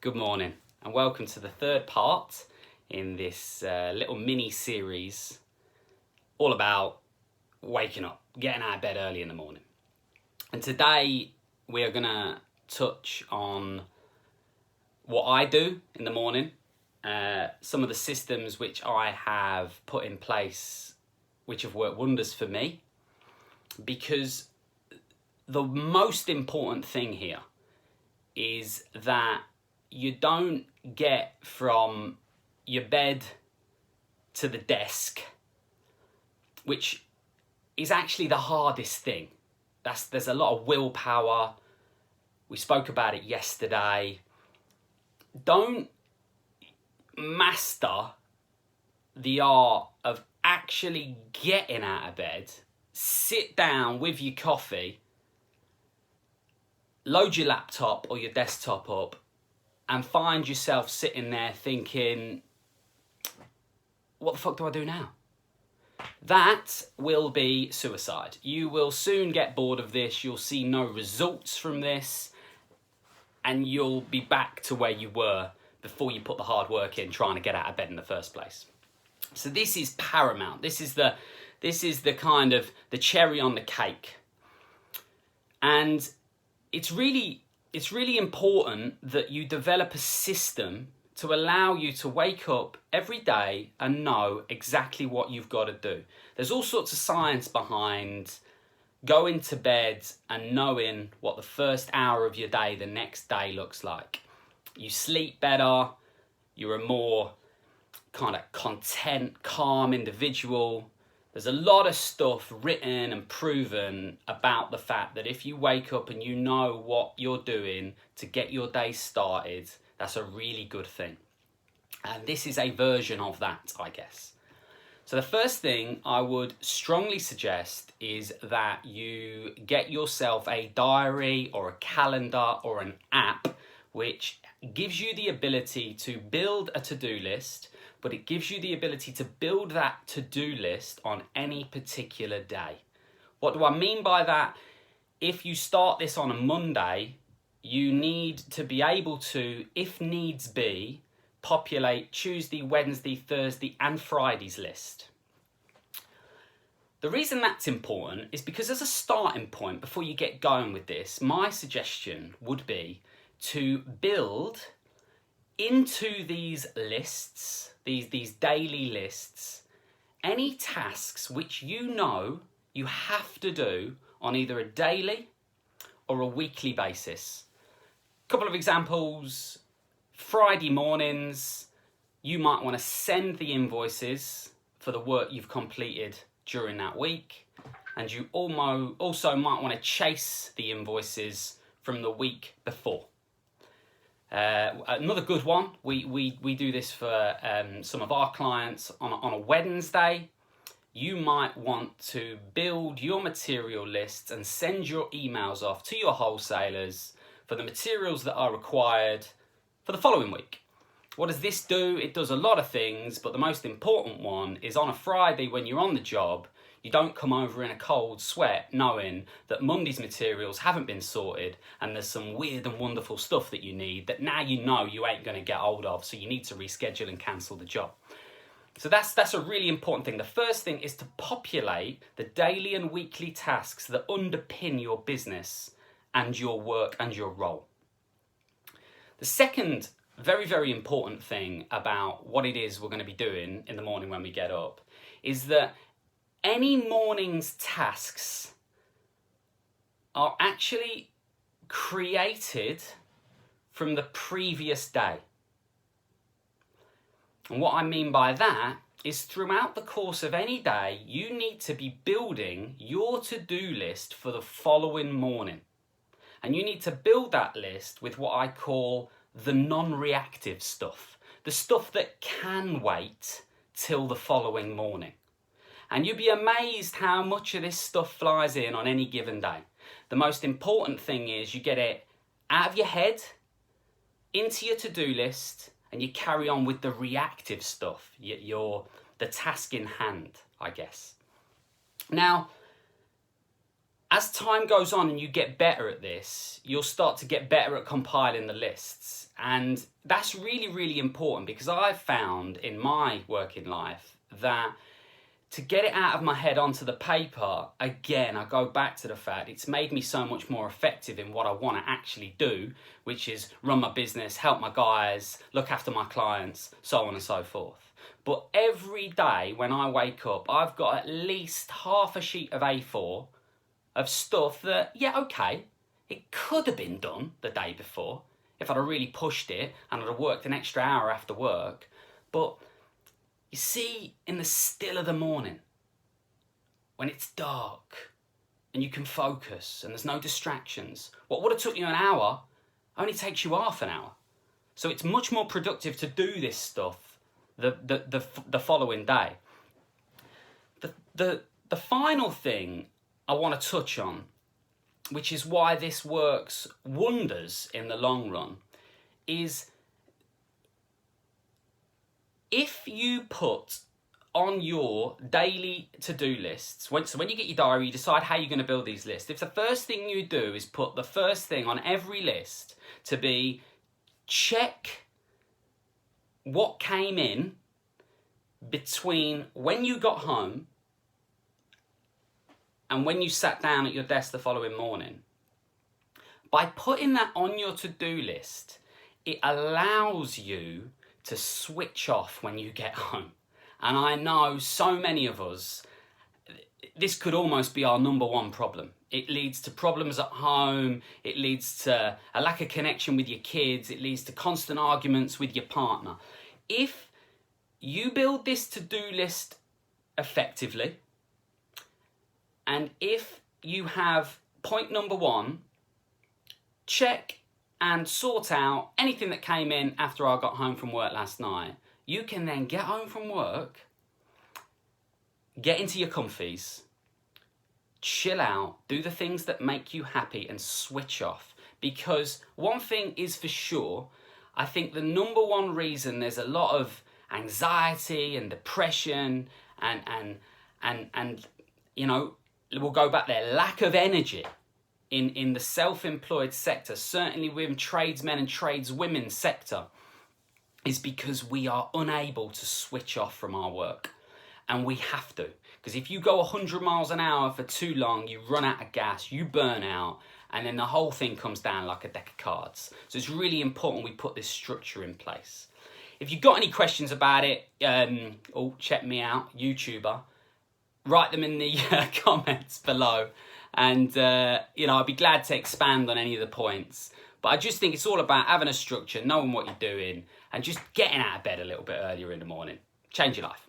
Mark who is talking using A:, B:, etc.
A: Good morning and welcome to the third part in this little mini series all about waking up, getting out of bed early in the morning. And today we are going to touch on what I do in the morning, some of the systems which I have put in place which have worked wonders for me, because the most important thing here is that you don't get from your bed to the desk, which is actually the hardest thing. There's a lot of willpower. We spoke about it yesterday. Don't master the art of actually getting out of bed, sit down with your coffee, load your laptop or your desktop up, and find yourself sitting there thinking, what the fuck do I do now? That will be suicide. You will soon get bored of this, you'll see no results from this, and you'll be back to where you were before you put the hard work in trying to get out of bed in the first place. So this is paramount. This is the kind of the cherry on the cake. And it's really important that you develop a system to allow you to wake up every day and know exactly what you've got to do. There's all sorts of science behind going to bed and knowing what the first hour of your day the next day looks like. You sleep better, you're a more kind of content, calm individual. There's a lot of stuff written and proven about the fact that if you wake up and you know what you're doing to get your day started, that's a really good thing. And this is a version of that, I guess. So the first thing I would strongly suggest is that you get yourself a diary or a calendar or an app which gives you the ability to build a to-do list, but it gives you the ability to build that to-do list on any particular day. What do I mean by that? If you start this on a Monday, you need to be able to, if needs be, populate Tuesday, Wednesday, Thursday, and Friday's list. The reason that's important is because as a starting point, before you get going with this, my suggestion would be to build into these lists, these daily lists, any tasks which you know you have to do on either a daily or a weekly basis. A couple of examples. Friday mornings, you might want to send the invoices for the work you've completed during that week, and you also might want to chase the invoices from the week before. Another good one, we do this for some of our clients on a Wednesday. You might want to build your material lists and send your emails off to your wholesalers for the materials that are required for the following week. What does this do? It does a lot of things, but the most important one is on a Friday when you're on the job, you don't come over in a cold sweat knowing that Monday's materials haven't been sorted and there's some weird and wonderful stuff that you need that now you know you ain't going to get hold of, so you need to reschedule and cancel the job. So that's a really important thing. The first thing is to populate the daily and weekly tasks that underpin your business and your work and your role. The second very, very important thing about what it is we're going to be doing in the morning when we get up is that any morning's tasks are actually created from the previous day. And what I mean by that is throughout the course of any day, you need to be building your to-do list for the following morning. And you need to build that list with what I call the non-reactive stuff, the stuff that can wait till the following morning. And you'll be amazed how much of this stuff flies in on any given day. The most important thing is you get it out of your head, into your to-do list, and you carry on with the reactive stuff, the task in hand, I guess. Now, as time goes on and you get better at this, you'll start to get better at compiling the lists. And that's really, really important, because I've found in my working life that to get it out of my head onto the paper, again, I go back to the fact it's made me so much more effective in what I want to actually do, which is run my business, help my guys, look after my clients, so on and so forth. But every day when I wake up, I've got at least half a sheet of A4 of stuff that, yeah, okay, it could have been done the day before if I'd have really pushed it and I'd have worked an extra hour after work. But you see, in the still of the morning, when it's dark and you can focus and there's no distractions, what would have took you an hour only takes you half an hour. So it's much more productive to do this stuff the following day. The final thing I want to touch on, which is why this works wonders in the long run, is if you put on your daily to-do lists, so when you get your diary, you decide how you're going to build these lists. If the first thing you do is put the first thing on every list to be check what came in between when you got home and when you sat down at your desk the following morning, by putting that on your to-do list, it allows you to switch off when you get home. And I know so many of us, this could almost be our number one problem. It leads to problems at home, it leads to a lack of connection with your kids, it leads to constant arguments with your partner. If you build this to-do list effectively, and if you have point number one, check and sort out anything that came in after I got home from work last night, you can then get home from work, get into your comfies, chill out, do the things that make you happy and switch off. Because one thing is for sure, I think the number one reason there's a lot of anxiety and depression and you know, we'll go back there, lack of energy in the self-employed sector, certainly within tradesmen and tradeswomen sector, is because we are unable to switch off from our work. And we have to. Because if you go 100 miles an hour for too long, you run out of gas, you burn out, and then the whole thing comes down like a deck of cards. So it's really important we put this structure in place. If you've got any questions about it, check me out, YouTuber. Write them in the comments below. And, you know, I'd be glad to expand on any of the points. But I just think it's all about having a structure, knowing what you're doing, and just getting out of bed a little bit earlier in the morning. Change your life.